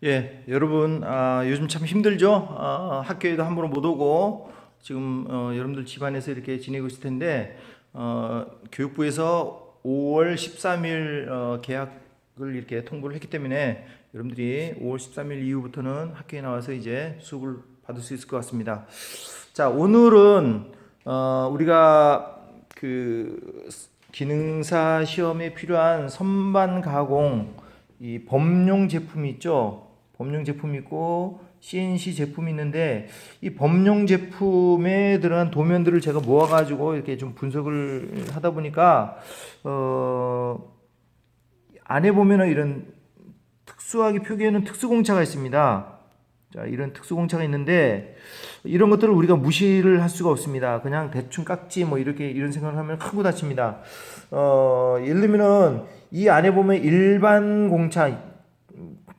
예, 여러분, 요즘 참 힘들죠? 학교에도 함부로 못 오고, 지금, 여러분들 집안에서 이렇게 지내고 있을 텐데, 교육부에서 5월 13일, 개학을 이렇게 통보를 했기 때문에, 여러분들이 5월 13일 이후부터는 학교에 나와서 이제 수업을 받을 수 있을 것 같습니다. 자, 오늘은, 우리가 그, 기능사 시험에 필요한 선반 가공, 이 범용 제품이 있죠. 범용 제품이 있고 CNC 제품이 있는데 이 범용 제품에 들어간 도면들을 제가 모아가지고 이렇게 좀 분석을 하다 보니까 안에 보면은 이런 특수하게 표기하는 특수공차가 있습니다. 자, 이런 특수공차가 있는데 이런 것들을 우리가 무시를 할 수가 없습니다. 그냥 대충 깎지 뭐 이렇게 이런 생각을 하면 크고 다칩니다. 예를 들면은 이 안에 보면 일반 공차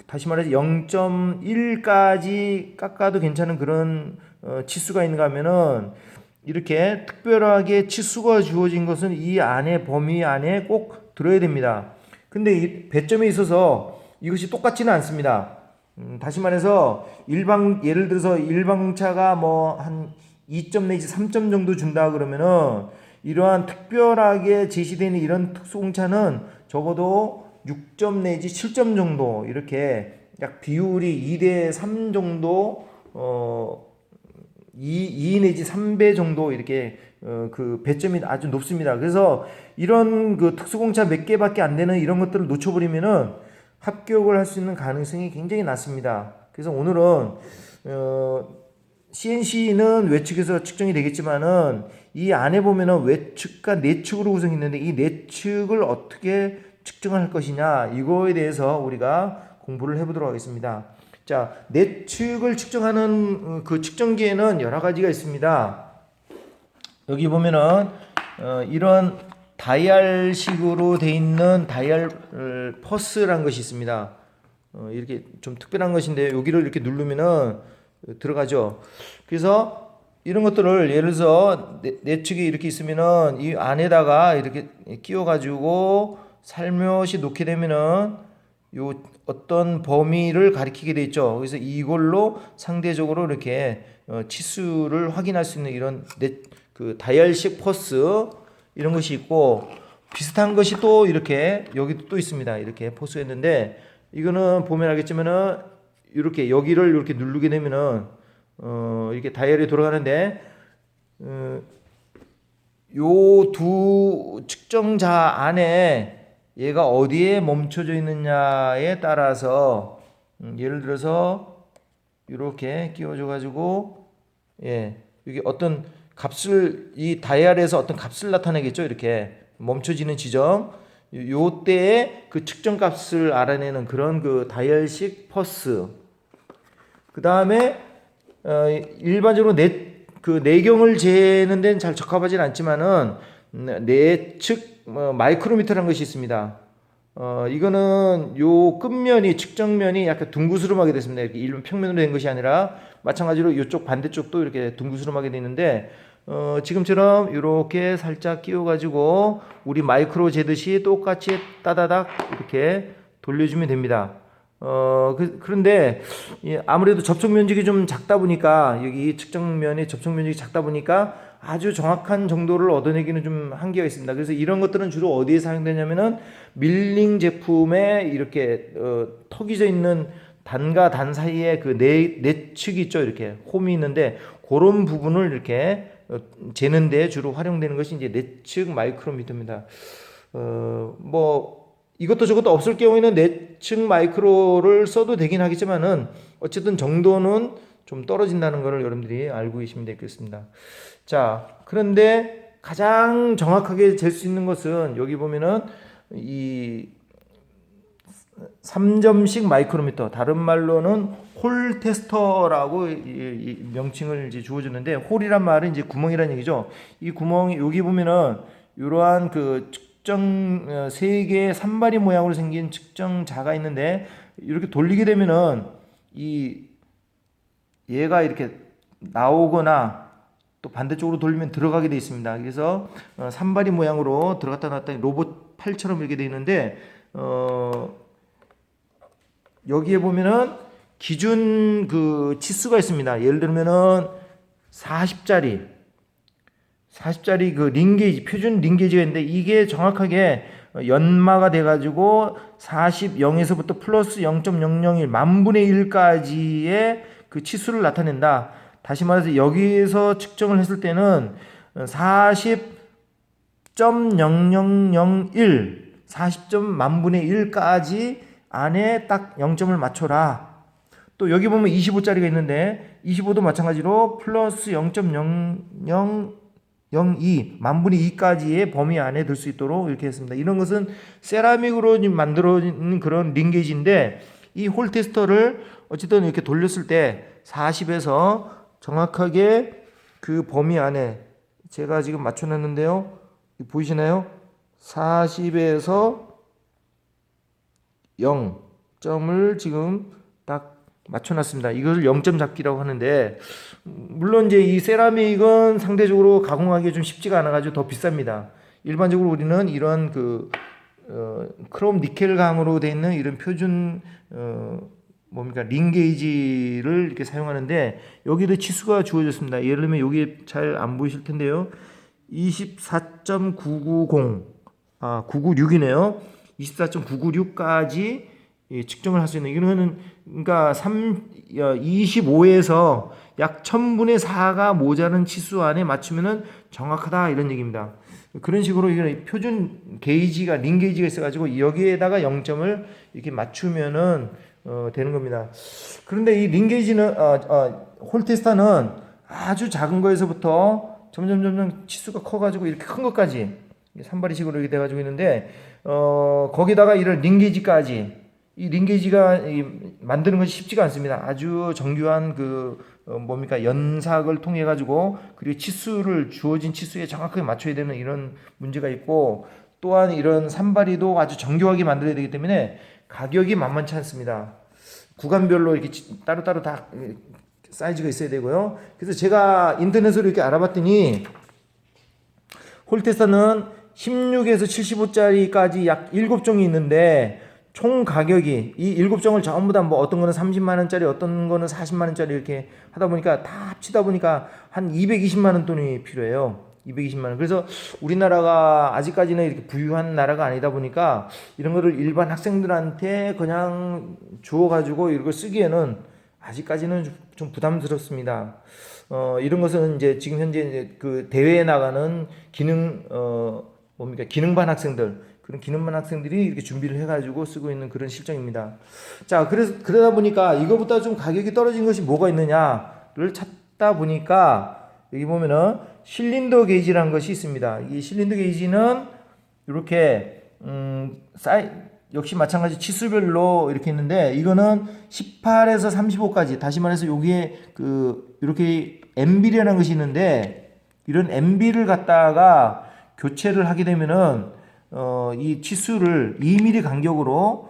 다시 말해서 0.1까지 깎아도 괜찮은 그런 치수가 있는가 하면은 이렇게 특별하게 치수가 주어진 것은 이 안에 범위 안에 꼭 들어야 됩니다. 근데 이 배점에 있어서 이것이 똑같지는 않습니다. 다시 말해서 예를 들어서 일반차가 뭐 한 2점 내지 3점 정도 준다 그러면은 이러한 특별하게 제시되는 이런 특수공차는 적어도 6점 내지 7점 정도 이렇게 약 비율이 2대 3 정도 2 내지 3배 정도 이렇게 그 배점이 아주 높습니다. 그래서 이런 그 특수공차 몇 개밖에 안 되는 이런 것들을 놓쳐버리면은 합격을 할 수 있는 가능성이 굉장히 낮습니다. 그래서 오늘은 CNC는 외측에서 측정이 되겠지만은 이 안에 보면은 외측과 내측으로 구성했는데 이 내측을 어떻게 측정할 것이냐 이거에 대해서 우리가 공부를 해보도록 하겠습니다. 자, 내측을 측정하는 그 측정기에는 여러 가지가 있습니다. 여기 보면은 이런 다이얼식으로 돼 있는 다이얼 퍼스라는 것이 있습니다. 이렇게 좀 특별한 것인데 여기를 이렇게 누르면은 들어가죠. 그래서 이런 것들을 예를 들어서 내측이 이렇게 있으면은 이 안에다가 이렇게 끼워 가지고 살며시 놓게 되면은 요 어떤 범위를 가리키게 돼 있죠. 그래서 이걸로 상대적으로 이렇게 치수를 확인할 수 있는 이런 그 다이얼식 퍼스 이런 것이 있고 비슷한 것이 또 이렇게 여기도 또 있습니다. 이렇게 포스했는데 이거는 보면 알겠지만은 이렇게 여기를 이렇게 누르게 되면은 이렇게 다이얼이 돌아가는데 요 두 측정자 안에 얘가 어디에 멈춰져 있느냐에 따라서 예를 들어서 이렇게 끼워줘 가지고 예 여기 어떤 값을 이 다이얼에서 어떤 값을 나타내겠죠. 이렇게 멈춰지는 지점 요 때의 그 측정 값을 알아내는 그런 그 다이얼식 퍼스. 그 다음에 일반적으로 그 내경을 재는 데는 잘 적합하진 않지만은 내측 마이크로미터라는 것이 있습니다. 이거는 요 끝면이 측정면이 약간 둥그스름하게 됐습니다. 이렇게 일반 평면으로 된 것이 아니라 마찬가지로 이쪽 반대쪽도 이렇게 둥그스름하게 되어 있는데 지금처럼 이렇게 살짝 끼워 가지고 우리 마이크로 재듯이 똑같이 따다닥 이렇게 돌려주면 됩니다. 그런데 아무래도 접촉 면적이 좀 작다 보니까 여기 측정면의 접촉 면적이 작다 보니까 아주 정확한 정도를 얻어내기는 좀 한계가 있습니다. 그래서 이런 것들은 주로 어디에 사용되냐면은 밀링 제품에 이렇게 턱이 져 있는 단과 단 사이에 그 내측이 있죠. 이렇게 홈이 있는데 그런 부분을 이렇게 재는데 주로 활용되는 것이 이제 내측 마이크로미터입니다. 뭐 이것도 저것도 없을 경우에는 내측 마이크로를 써도 되긴 하겠지만은 어쨌든 정도는 좀 떨어진다는 것을 여러분들이 알고 계시면 되겠습니다. 자, 그런데 가장 정확하게 잴 수 있는 것은 여기 보면은 이 3점식 마이크로미터, 다른 말로는 홀 테스터라고 이 명칭을 이제 주어주는데, 홀이란 말은 이제 구멍이라는 얘기죠. 이 구멍이 여기 보면은 이러한 그 측정 세 개의 산발이 모양으로 생긴 측정자가 있는데 이렇게 돌리게 되면은 이 얘가 이렇게 나오거나 또 반대쪽으로 돌리면 들어가게 되어 있습니다. 그래서 산발이 모양으로 들어갔다 놨다 로봇 팔처럼 이렇게 되어 있는데 여기에 보면은 기준 그 치수가 있습니다. 예를 들면은 40짜리 그 링게이지, 표준 링게이지가 있는데 이게 정확하게 연마가 돼가지고 40, 0에서부터 플러스 0.001 만분의 1까지의 그 치수를 나타낸다. 다시 말해서 여기에서 측정을 했을 때는 40.0001 40점 만분의 1까지 안에 딱 0점을 맞춰라. 또 여기 보면 25짜리가 있는데 25도 마찬가지로 플러스 0.0002 만분의 2까지의 범위 안에 들 수 있도록 이렇게 했습니다. 이런 것은 세라믹으로 만들어진 그런 링게이지인데 이 홀 테스터를 어쨌든 이렇게 돌렸을 때 40에서 정확하게 그 범위 안에 제가 지금 맞춰놨는데요. 보이시나요? 40에서 0점을 지금 딱 맞춰놨습니다. 이것을 0점 잡기라고 하는데, 물론 이제 이 세라믹은 상대적으로 가공하기 좀 쉽지가 않아가지고 더 비쌉니다. 일반적으로 우리는 이런 크롬 니켈 강으로 되어 있는 이런 표준 링게이지를 이렇게 사용하는데, 여기도 치수가 주어졌습니다. 예를 들면 여기 잘 안 보이실 텐데요. 24.990 996이네요. 24.996까지 측정을 할 수 있는, 이거는 그러니까 25에서 약 1000분의 4가 모자른 치수 안에 맞추면은 정확하다, 이런 얘기입니다. 그런 식으로 이게 표준 게이지가 링 게이지가 있어가지고 여기에다가 0점을 이렇게 맞추면은 되는 겁니다. 그런데 이 링 게이지는 홀 테스터는 아주 작은 거에서부터 점점 치수가 커가지고 이렇게 큰 것까지 산발이식으로 이렇게 돼가지고 있는데, 거기다가 이런 링 게이지까지, 이 링게이지가 만드는 것이 쉽지가 않습니다. 아주 정교한 연삭을 통해 가지고, 그리고 치수를 주어진 치수에 정확하게 맞춰야 되는 이런 문제가 있고, 또한 이런 산발이도 아주 정교하게 만들어야 되기 때문에 가격이 만만치 않습니다. 구간별로 이렇게 따로따로 다 사이즈가 있어야 되고요. 그래서 제가 인터넷으로 이렇게 알아봤더니 홀 테스터는 16에서 75짜리까지 약 7종이 있는데, 총 가격이 이 7종을 전부 다 어떤 거는 30만 원짜리, 어떤 거는 40만 원짜리 이렇게 하다 보니까 다 합치다 보니까 한 220만 원 돈이 필요해요. 220만 원. 그래서 우리나라가 아직까지는 이렇게 부유한 나라가 아니다 보니까 이런 거를 일반 학생들한테 그냥 주어 가지고 이걸 쓰기에는 아직까지는 좀 부담스럽습니다. 이런 것은 이제 지금 현재 이제 그 대회에 나가는 기능반 학생들, 그런 기능반 학생들이 이렇게 준비를 해가지고 쓰고 있는 그런 실정입니다. 자, 그러다 보니까 이거보다 좀 가격이 떨어진 것이 뭐가 있느냐를 찾다 보니까 여기 보면은 실린더 게이지라는 것이 있습니다. 이 실린더 게이지는 이렇게 역시 마찬가지 치수별로 이렇게 있는데, 이거는 18에서 35까지, 다시 말해서 여기에 이렇게 MB라는 것이 있는데, 이런 MB를 갖다가 교체를 하게 되면은 이 치수를 2mm 간격으로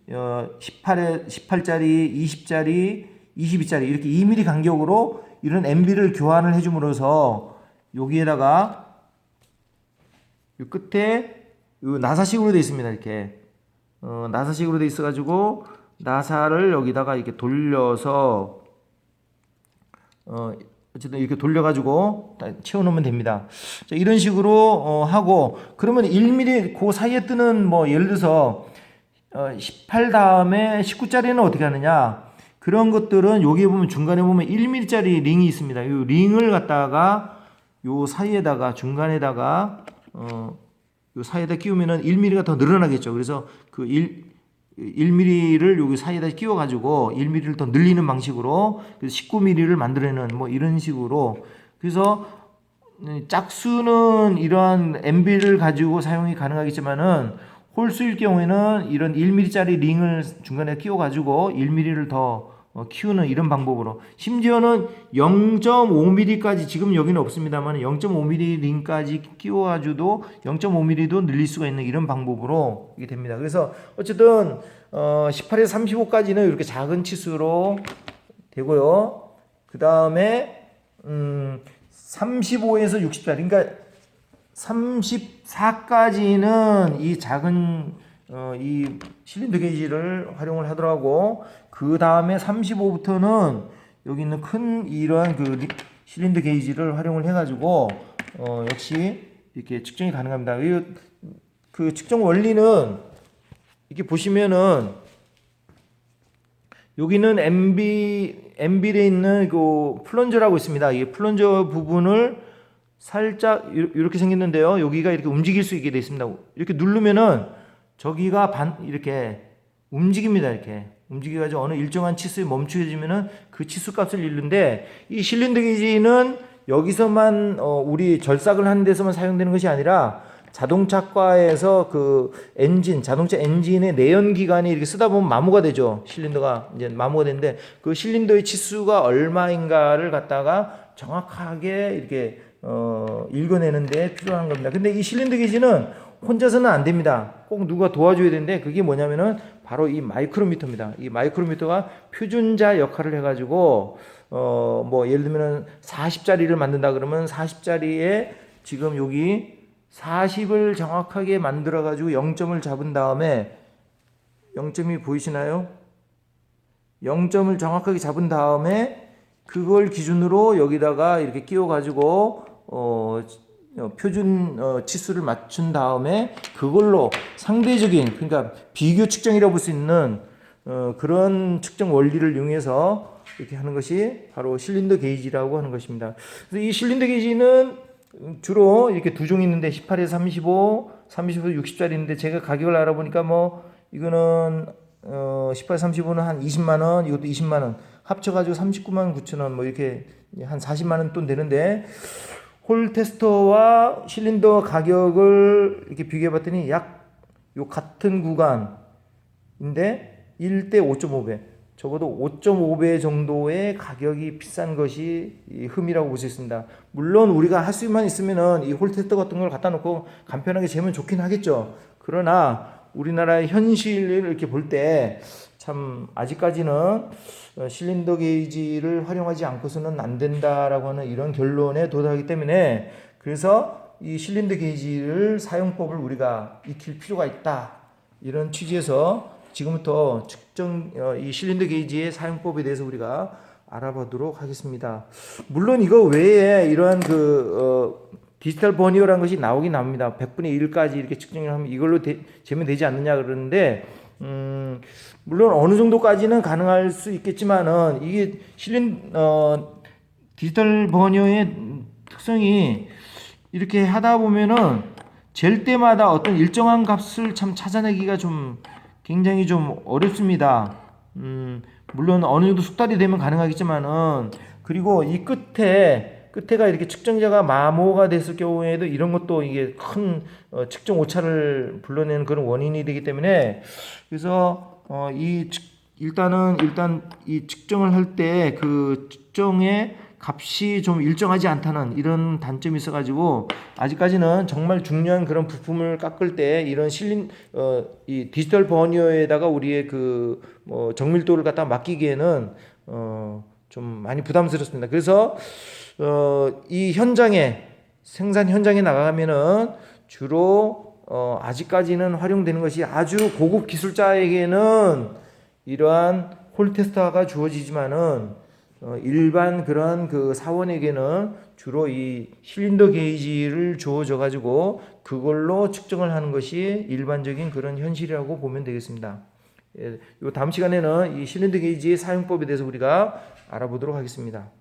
18짜리, 20짜리, 22짜리 이렇게 2mm 간격으로 이런 MB를 교환을 해줌으로써 여기에다가 이 끝에 나사식으로 되어 있습니다. 이렇게 나사식으로 되어 있어가지고 나사를 여기다가 이렇게 돌려서 어쨌든 이렇게 돌려가지고 채워놓으면 됩니다. 자, 이런 식으로 하고, 그러면 1mm 그 사이에 뜨는 예를 들어서 18 다음에 19짜리는 어떻게 하느냐? 그런 것들은 여기 보면 중간에 보면 1mm짜리 링이 있습니다. 이 링을 갖다가 요 사이에다가 중간에다가 요 사이에다 끼우면은 1mm가 더 늘어나겠죠. 그래서 1mm를 여기 사이에다 끼워가지고 1mm를 더 늘리는 방식으로 19mm를 만들어내는 이런 식으로. 그래서 짝수는 이러한 MB를 가지고 사용이 가능하겠지만은 홀수일 경우에는 이런 1mm짜리 링을 중간에 끼워가지고 1mm를 더 키우는 이런 방법으로, 심지어는 0.5mm까지, 지금 여기는 없습니다만 0.5mm 링까지 끼워가지고도 0.5mm도 늘릴 수가 있는 이런 방법으로 이게 됩니다. 그래서 어쨌든 18에서 35까지는 이렇게 작은 치수로 되고요. 그 다음에 35에서 60짜리, 그러니까 34까지는 이 작은 이 실린더 게이지를 활용을 하더라고. 그 다음에 35부터는 여기 있는 큰 이러한 그 실린더 게이지를 활용을 해가지고 역시 이렇게 측정이 가능합니다. 그 측정 원리는 이렇게 보시면은 여기는 MB에 있는 그 플런저라고 있습니다. 이 플런저 부분을 살짝 이렇게 생겼는데요. 여기가 이렇게 움직일 수 있게 되어 있습니다. 이렇게 누르면은 저기가 이렇게 움직입니다. 이렇게 움직여가지고 어느 일정한 치수에 멈춰지면은 그 치수 값을 잃는데, 이 실린더 게이지는 여기서만 우리 절삭을 하는 데서만 사용되는 것이 아니라 자동차과에서 그 자동차 엔진의 내연 기관이 이렇게 쓰다 보면 마모가 되죠. 실린더가 이제 마모가 되는데, 그 실린더의 치수가 얼마인가를 갖다가 정확하게 이렇게 읽어내는 데 필요한 겁니다. 근데 이 실린더 게이지는 혼자서는 안 됩니다. 꼭 누가 도와줘야 되는데, 그게 뭐냐면은 바로 이 마이크로미터입니다. 이 마이크로미터가 표준자 역할을 해가지고 뭐 예를 들면 40짜리를 만든다 그러면 40짜리에 지금 여기 40을 정확하게 만들어 가지고 0점을 잡은 다음에, 0점이 보이시나요? 0점을 정확하게 잡은 다음에 그걸 기준으로 여기다가 이렇게 끼워 가지고 표준 치수를 맞춘 다음에 그걸로 상대적인, 그러니까 비교 측정이라고 볼 수 있는 그런 측정 원리를 이용해서 이렇게 하는 것이 바로 실린더 게이지라고 하는 것입니다. 그래서 이 실린더 게이지는 주로 이렇게 두 종이 있는데 18에서 35, 35에서 60짜리 있는데, 제가 가격을 알아보니까 뭐 이거는 18, 35는 한 20만 원, 이것도 20만 원 합쳐가지고 39만 9천 원, 뭐 이렇게 한 40만 원 돈 되는데, 홀 테스터와 실린더 가격을 이렇게 비교해봤더니 약 요 같은 구간인데 1대 5.5배, 적어도 5.5배 정도의 가격이 비싼 것이 흠이라고 볼 수 있습니다. 물론 우리가 할 수만 있으면은 이 홀 테스터 같은 걸 갖다 놓고 간편하게 재면 좋긴 하겠죠. 그러나 우리나라의 현실을 이렇게 볼 때 참 아직까지는 실린더 게이지를 활용하지 않고서는 안 된다라고 하는 이런 결론에 도달하기 때문에, 그래서 이 실린더 게이지를 사용법을 우리가 익힐 필요가 있다, 이런 취지에서 지금부터 이 실린더 게이지의 사용법에 대해서 우리가 알아보도록 하겠습니다. 물론 이거 외에 이러한 디지털 버니어라는 것이 나오긴 나옵니다. 100분의 1까지 이렇게 측정을 하면 이걸로 재면 되지 않느냐 그러는데, 물론 어느 정도까지는 가능할 수 있겠지만은, 이게 디지털 버니어의 특성이 이렇게 하다 보면은 잴 때마다 어떤 일정한 값을 참 찾아내기가 좀 굉장히 좀 어렵습니다. 물론 어느 정도 숙달이 되면 가능하겠지만은, 그리고 이 끝에가 이렇게 측정자가 마모가 됐을 경우에도 이런 것도 이게 큰 측정 오차를 불러내는 그런 원인이 되기 때문에, 그래서 일단 이 측정을 할 때 그 측정의 값이 좀 일정하지 않다는 이런 단점이 있어가지고, 아직까지는 정말 중요한 그런 부품을 깎을 때 이런 이 디지털 버니어에다가 우리의 정밀도를 갖다 맡기기에는 좀 많이 부담스럽습니다. 그래서 이 생산 현장에 나가면은 주로 아직까지는 활용되는 것이, 아주 고급 기술자에게는 이러한 홀 테스터가 주어지지만은 일반 그런 사원에게는 주로 이 실린더 게이지를 주어져 가지고 그걸로 측정을 하는 것이 일반적인 그런 현실이라고 보면 되겠습니다. 요 다음 시간에는 이 실린더 게이지의 사용법에 대해서 우리가 알아보도록 하겠습니다.